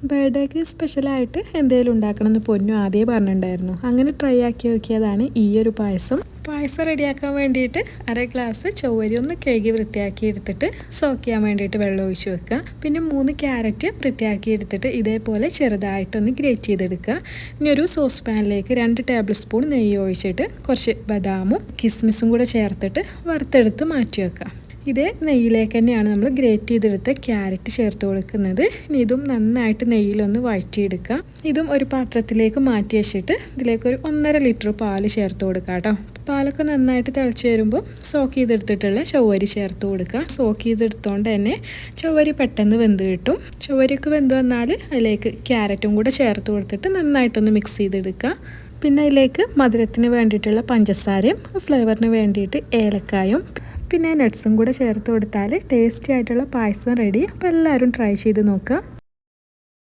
ബർത്ത്ഡേക്ക് സ്പെഷ്യലായിട്ട് എന്തെങ്കിലും ഉണ്ടാക്കണമെന്ന് പൊന്നു ആദ്യമേ പറഞ്ഞിട്ടുണ്ടായിരുന്നു. അങ്ങനെ ട്രൈ ആക്കി നോക്കിയതാണ് ഈ ഒരു പായസം. പായസം റെഡിയാക്കാൻ വേണ്ടിയിട്ട് 1/2 ഗ്ലാസ് ചൊവ്വരി ഒന്ന് കഴുകി വൃത്തിയാക്കി എടുത്തിട്ട് സോക്ക് ചെയ്യാൻ വേണ്ടിയിട്ട് വെള്ളം ഒഴിച്ച് വെക്കുക. പിന്നെ 3 ക്യാരറ്റ് വൃത്തിയാക്കി എടുത്തിട്ട് ഇതേപോലെ ചെറുതായിട്ടൊന്ന് ഗ്രേറ്റ് ചെയ്തെടുക്കുക. ഇനി ഒരു സോസ് പാനിലേക്ക് 2 ടേബിൾ സ്പൂൺ നെയ്യ് ഒഴിച്ചിട്ട് കുറച്ച് ബദാമും കിസ്മിസും കൂടെ ചേർത്തിട്ട് വറുത്തെടുത്ത് മാറ്റി വെക്കുക. ഇതേ നെയ്യിലേക്ക് തന്നെയാണ് നമ്മൾ ഗ്രേറ്റ് ചെയ്തെടുത്ത ക്യാരറ്റ് ചേർത്ത് കൊടുക്കുന്നത്. ഇനി ഇതും നന്നായിട്ട് നെയ്യിലൊന്ന് വഴറ്റിയെടുക്കുക. ഇതും ഒരു പാത്രത്തിലേക്ക് മാറ്റി വെച്ചിട്ട് ഇതിലേക്ക് ഒരു 1.5 ലിറ്റർ പാല് ചേർത്ത് കൊടുക്കുക കേട്ടോ. പാലൊക്കെ നന്നായിട്ട് തിളച്ച് വരുമ്പോൾ സോക്ക് ചെയ്തെടുത്തിട്ടുള്ള ചൊവ്വരി ചേർത്ത് കൊടുക്കുക. സോക്ക് ചെയ്തെടുത്തോണ്ട് തന്നെ ചൊവ്വരി പെട്ടെന്ന് വെന്ത് കിട്ടും. ചൊവ്വരിയൊക്കെ വെന്ത് വന്നാൽ അതിലേക്ക് ക്യാരറ്റും കൂടെ ചേർത്ത് കൊടുത്തിട്ട് നന്നായിട്ടൊന്ന് മിക്സ് ചെയ്തെടുക്കുക. പിന്നെ അതിലേക്ക് മധുരത്തിന് വേണ്ടിയിട്ടുള്ള പഞ്ചസാരയും ഫ്ലേവറിന് വേണ്ടിയിട്ട് ഏലക്കായും പിന്നെ നട്ട്സും കൂടെ ചേർത്ത് കൊടുത്താൽ ടേസ്റ്റി ആയിട്ടുള്ള പായസം റെഡി. അപ്പോൾ എല്ലാവരും ട്രൈ ചെയ്ത് നോക്കുക.